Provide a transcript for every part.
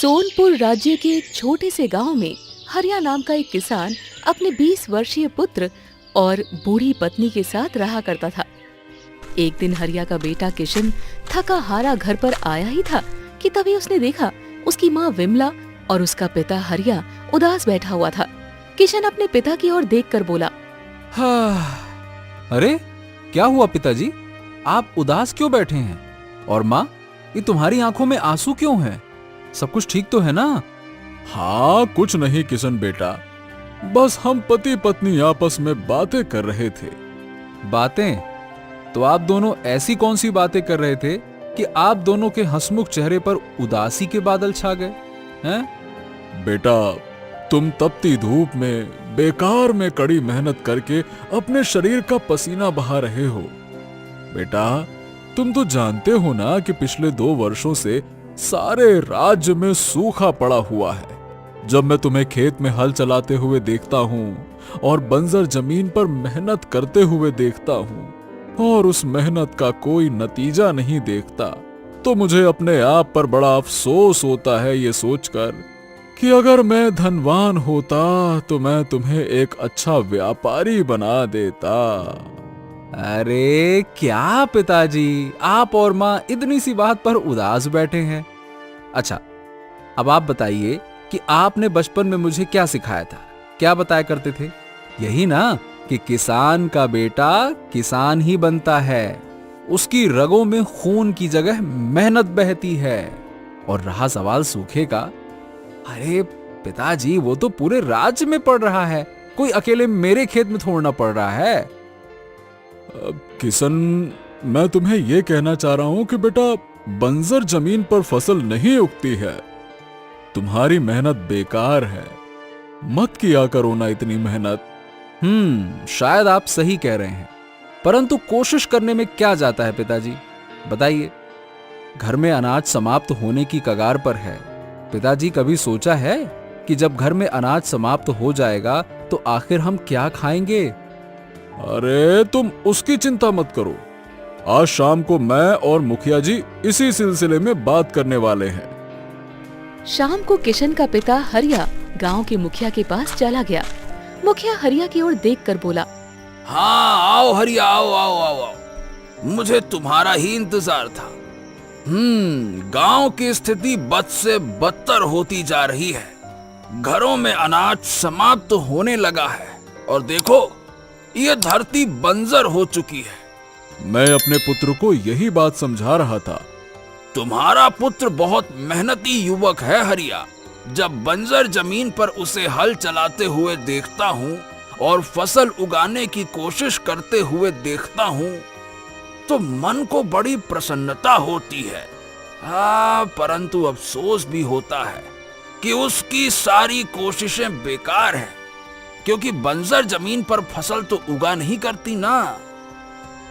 सोनपुर राज्य के एक छोटे से गांव में हरिया नाम का एक किसान अपने 20 वर्षीय पुत्र और बूढ़ी पत्नी के साथ रहा करता था। एक दिन हरिया का बेटा किशन थका हारा घर पर आया ही था कि तभी उसने देखा उसकी माँ विमला और उसका पिता हरिया उदास बैठा हुआ था। किशन अपने पिता की ओर देखकर बोला, हाँ, अरे क्या हुआ पिताजी, आप उदास क्यों बैठे हैं? और माँ, ये तुम्हारी आंखों में आंसू क्यों हैं? सब कुछ ठीक तो है ना? हाँ, कुछ नहीं किशन बेटा, बस हम पति पत्नी आपस में बातें कर रहे थे। बातें? तो आप दोनों ऐसी कौन सी बातें कर रहे थे कि आप दोनों के हंसमुख चेहरे पर उदासी के बादल छा गए हैं? बेटा, तुम तपती धूप में बेकार में कड़ी मेहनत करके अपने शरीर का पसीना बहा रहे हो। बेटा, तुम तो जानते हो ना कि पिछले 2 वर्षों से सारे राज्य में सूखा पड़ा हुआ है। जब मैं तुम्हें खेत में हल चलाते हुए देखता हूँ और बंजर जमीन पर मेहनत करते हुए देखता हूँ और उस मेहनत का कोई नतीजा नहीं देखता, तो मुझे अपने आप पर बड़ा अफसोस होता है ये सोचकर कि अगर मैं धनवान होता तो मैं तुम्हें एक अच्छा व्यापारी बना देता। अरे क्या पिताजी, आप और माँ इतनी सी बात पर उदास बैठे हैं। अच्छा, अब आप बताइए कि आपने बचपन में मुझे क्या सिखाया था? क्या बताया करते थे? यही ना कि किसान का बेटा किसान ही बनता है, उसकी रगों में खून की जगह मेहनत बहती है। और रहा सवाल सूखे का, अरे पिताजी, वो तो पूरे राज्य में पड़ रहा है, कोई अकेले मेरे खेत में थोड़ना पड़ रहा है। किशन, मैं तुम्हें यह कहना चाह रहा हूं कि बेटा, बंजर जमीन पर फसल नहीं उगती है। तुम्हारी मेहनत बेकार है, मत किया करो ना इतनी मेहनत। शायद आप सही कह रहे हैं, परंतु कोशिश करने में क्या जाता है पिताजी, बताइए। घर में अनाज समाप्त होने की कगार पर है। पिताजी, कभी सोचा है कि जब घर में अनाज समाप्त हो जाएगा तो आखिर हम क्या खाएंगे? अरे तुम उसकी चिंता मत करो, आज शाम को मैं और मुखिया जी इसी सिलसिले में बात करने वाले हैं। शाम को किशन का पिता हरिया गांव के मुखिया के पास चला गया। मुखिया हरिया की ओर देखकर बोला, हाँ आओ हरिया, आओ आओ आओ आओ, मुझे तुम्हारा ही इंतजार था। गांव की स्थिति बद से बदतर होती जा रही है। घरों में अनाज समाप्त होने लगा है और देखो, ये धरती बंजर हो चुकी है। मैं अपने पुत्र को यही बात समझा रहा था। तुम्हारा पुत्र बहुत मेहनती युवक है हरिया। जब बंजर जमीन पर उसे हल चलाते हुए देखता हूँ और फसल उगाने की कोशिश करते हुए देखता हूँ तो मन को बड़ी प्रसन्नता होती है। परंतु अफसोस भी होता है कि उसकी सारी कोशिशें बेकार हैं, क्योंकि बंजर जमीन पर फसल तो उगा नहीं करती ना।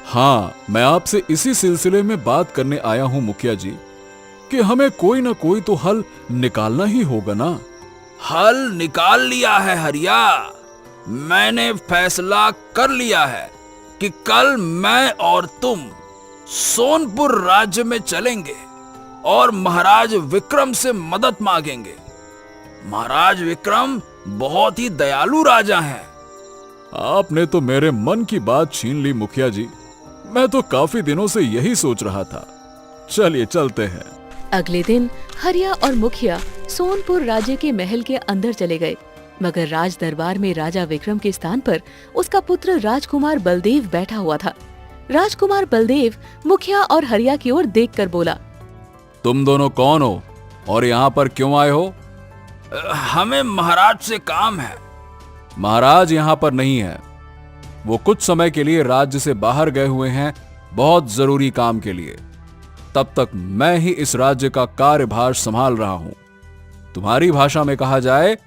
हाँ, मैं आपसे इसी सिलसिले में बात करने आया हूं मुखिया जी कि हमें कोई ना कोई तो हल निकालना ही होगा ना। हल निकाल लिया है हरिया। मैंने फैसला कर लिया है कि कल मैं और तुम सोनपुर राज्य में चलेंगे और महाराज विक्रम से मदद मांगेंगे। महाराज विक्रम बहुत ही दयालु राजा हैं। आपने तो मेरे मन की बात छीन ली मुखिया जी। मैं तो काफी दिनों से यही सोच रहा था। चलिए चलते हैं। अगले दिन हरिया और मुखिया सोनपुर राज्य के महल के अंदर चले गए, मगर राज दरबार में राजा विक्रम के स्थान पर उसका पुत्र राजकुमार बलदेव बैठा हुआ था। राजकुमार बलदेव मुखिया और हरिया की ओर देखकर बोला, तुम दोनों कौन हो और यहाँ पर क्यों आए हो? हमें महाराज से काम है। महाराज यहाँ पर नहीं है, वो कुछ समय के लिए राज्य से बाहर गए हुए हैं, बहुत जरूरी काम के लिए। तब तक मैं ही इस राज्य का कार्यभार संभाल रहा हूं। तुम्हारी भाषा में कहा जाए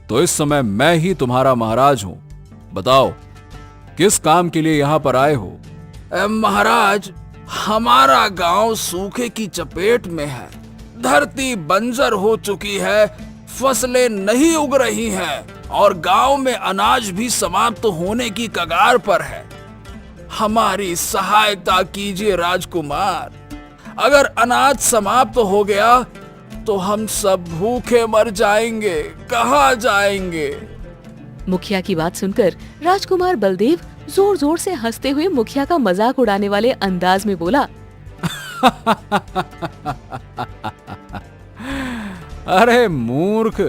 तो इस समय मैं ही तुम्हारा महाराज हूं। बताओ, किस काम के लिए यहां पर आए हो? महाराज, हमारा गांव सूखे की चपेट में है। धरती बंजर हो चुकी है, फसलें नहीं उग रही हैं और गांव में अनाज भी समाप्त होने की कगार पर है। हमारी सहायता कीजिए राजकुमार। अगर अनाज समाप्त हो गया तो हम सब भूखे मर जाएंगे, कहाँ जाएंगे? मुखिया की बात सुनकर राजकुमार बलदेव जोर जोर से हंसते हुए मुखिया का मजाक उड़ाने वाले अंदाज में बोला, अरे मूर्ख,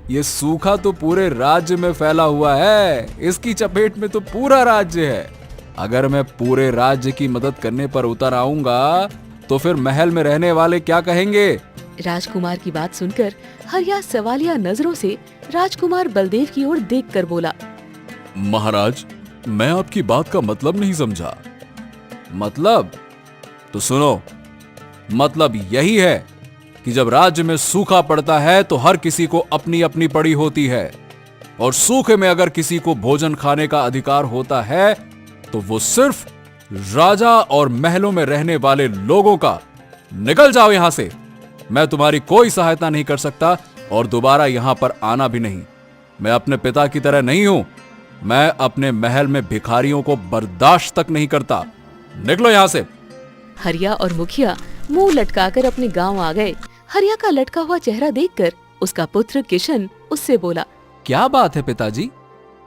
ये सूखा तो पूरे राज्य में फैला हुआ है, इसकी चपेट में तो पूरा राज्य है। अगर मैं पूरे राज्य की मदद करने पर उतर आऊंगा तो फिर महल में रहने वाले क्या कहेंगे? राजकुमार की बात सुनकर हरिया सवालिया नजरों से राजकुमार बलदेव की ओर देखकर बोला, महाराज, मैं आपकी बात का मतलब नहीं समझा। मतलब? तो सुनो, मतलब यही है कि जब राज्य में सूखा पड़ता है तो हर किसी को अपनी अपनी पड़ी होती है, और सूखे में अगर किसी को भोजन खाने का अधिकार होता है तो वो सिर्फ राजा और महलों में रहने वाले लोगों का। निकल जाओ यहां से, मैं तुम्हारी कोई सहायता नहीं कर सकता और दोबारा यहां पर आना भी नहीं। मैं अपने पिता की तरह नहीं हूं, मैं अपने महल में भिखारियों को बर्दाश्त तक नहीं करता। निकलो यहां से। हरिया और मुखिया मुंह लटकाकर अपने गांव आ गए। हरिया का लटका हुआ चेहरा देखकर उसका पुत्र किशन उससे बोला, क्या बात है पिताजी,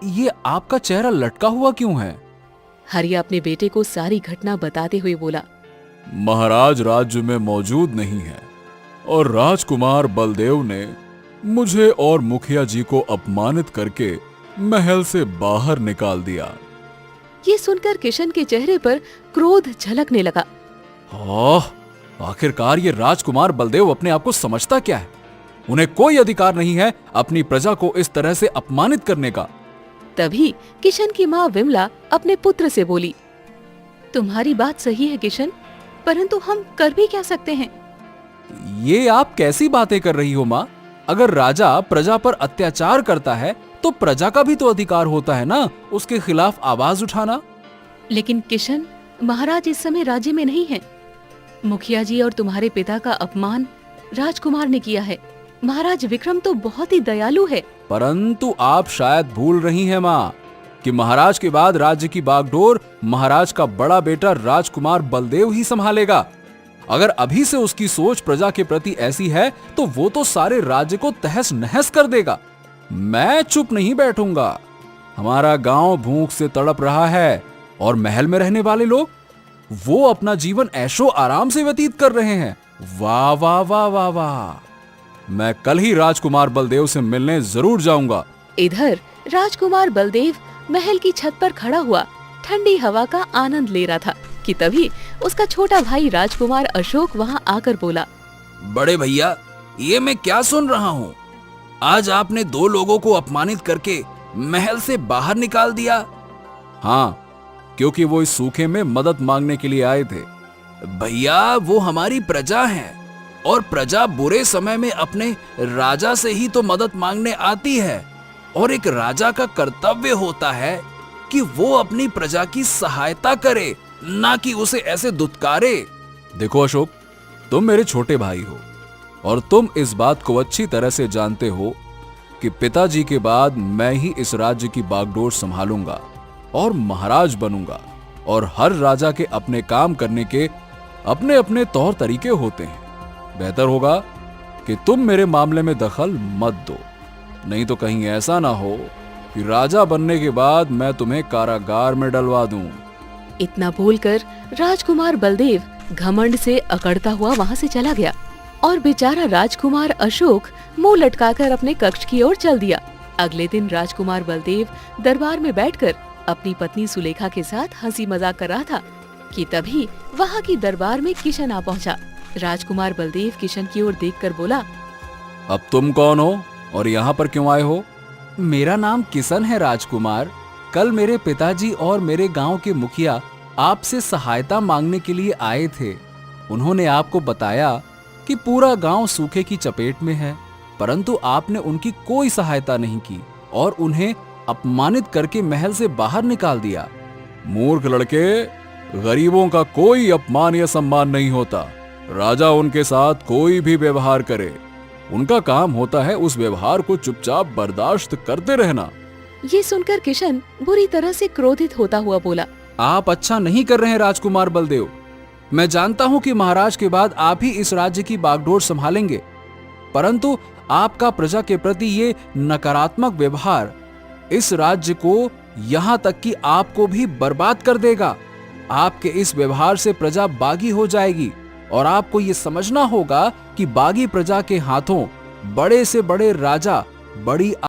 ये आपका चेहरा लटका हुआ क्यों है? हरिया अपने बेटे को सारी घटना बताते हुए बोला, महाराज राज्य में मौजूद नहीं है और राजकुमार बलदेव ने मुझे और मुखिया जी को अपमानित करके महल से बाहर निकाल दिया। ये सुनकर किशन के चेहरे पर क्रोध झलकने लगा। आखिरकार ये राजकुमार बलदेव अपने आप को समझता क्या है? उन्हें कोई अधिकार नहीं है अपनी प्रजा को इस तरह से अपमानित करने का। तभी किशन की माँ विमला अपने पुत्र से बोली, तुम्हारी बात सही है किशन, परंतु हम कर भी क्या सकते हैं? ये आप कैसी बातें कर रही हो माँ? अगर राजा प्रजा पर अत्याचार करता है तो प्रजा का भी तो अधिकार होता है ना उसके खिलाफ आवाज उठाना। लेकिन किशन, महाराज इस समय राज्य में नहीं है। मुखिया जी और तुम्हारे पिता का अपमान राजकुमार ने किया है। महाराज विक्रम तो बहुत ही दयालु है। परंतु आप शायद भूल रही हैं माँ कि महाराज के बाद राज्य की बागडोर महाराज का बड़ा बेटा राजकुमार बलदेव ही संभालेगा। अगर अभी से उसकी सोच प्रजा के प्रति ऐसी है तो वो तो सारे राज्य को तहस नहस कर देगा। मैं चुप नहीं बैठूंगा। हमारा गांव भूख से तड़प रहा है और महल में रहने वाले लोग वो अपना जीवन ऐशो आराम से व्यतीत कर रहे हैं। वाह वाह वाह वाह वाह। मैं कल ही राजकुमार बलदेव से मिलने जरूर जाऊंगा। इधर राजकुमार बलदेव महल की छत पर खड़ा हुआ ठंडी हवा का आनंद ले रहा था कि तभी उसका छोटा भाई राजकुमार अशोक वहां आकर बोला, बड़े भैया, ये मैं क्या सुन रहा हूँ? आज आपने 2 लोगों को अपमानित करके महल से बाहर निकाल दिया। हाँ, क्योंकि वो इस सूखे में मदद मांगने के लिए आए थे। भैया, वो हमारी प्रजा है और प्रजा बुरे समय में अपने राजा से ही तो मदद मांगने आती है, और एक राजा का कर्तव्य होता है कि वो अपनी प्रजा की सहायता करे, ना कि उसे ऐसे दुत्कारे। देखो अशोक, तुम मेरे छोटे भाई हो और तुम इस बात को अच्छी तरह से जानते हो कि पिताजी के बाद मैं ही इस राज्य की बागडोर संभालूंगा और महाराज बनूंगा, और हर राजा के अपने काम करने के अपने अपने तौर तरीके होते हैं। बेहतर होगा कि तुम मेरे मामले में दखल मत दो, नहीं तो कहीं ऐसा ना हो कि राजा बनने के बाद मैं तुम्हें कारागार में डलवा दूं। इतना बोलकर राजकुमार बलदेव घमंड से अकड़ता हुआ वहां से चला गया और बेचारा राजकुमार अशोक मुंह लटकाकर अपने कक्ष की ओर चल दिया। अगले दिन राजकुमार बलदेव दरबार में बैठकर अपनी पत्नी सुलेखा के साथ हंसी मजाक कर रहा था कि तभी वहां की दरबार में किशन आ पहुंचा। राजकुमार बलदेव किशन की ओर देखकर बोला, अब तुम कौन हो और यहाँ पर क्यों आए हो? मेरा नाम किशन है राजकुमार। कल मेरे पिताजी और मेरे गांव के मुखिया आपसे सहायता मांगने के लिए आए थे। उन्होंने आपको बताया कि पूरा गांव सूखे की चपेट में है, परंतु आपने उनकी कोई सहायता नहीं की और उन्हें अपमानित करके महल से बाहर निकाल दिया। मूर्ख लड़के, गरीबों का कोई अपमान या सम्मान नहीं होता। राजा उनके साथ कोई भी व्यवहार करे, उनका काम होता है उस व्यवहार को चुपचाप बर्दाश्त करते रहना। ये सुनकर किशन बुरी तरह से क्रोधित होता हुआ बोला, आप अच्छा नहीं कर रहे हैं राजकुमार बलदेव। मैं जानता हूं कि महाराज के बाद आप ही इस राज्य की बागडोर संभालेंगे, परंतु आपका प्रजा के प्रति ये नकारात्मक व्यवहार इस राज्य को, यहां तक कि आपको भी बर्बाद कर देगा। आपके इस व्यवहार से प्रजा बागी हो जाएगी और आपको ये समझना होगा कि बागी प्रजा के हाथों बड़े से बड़े राजा, बड़ी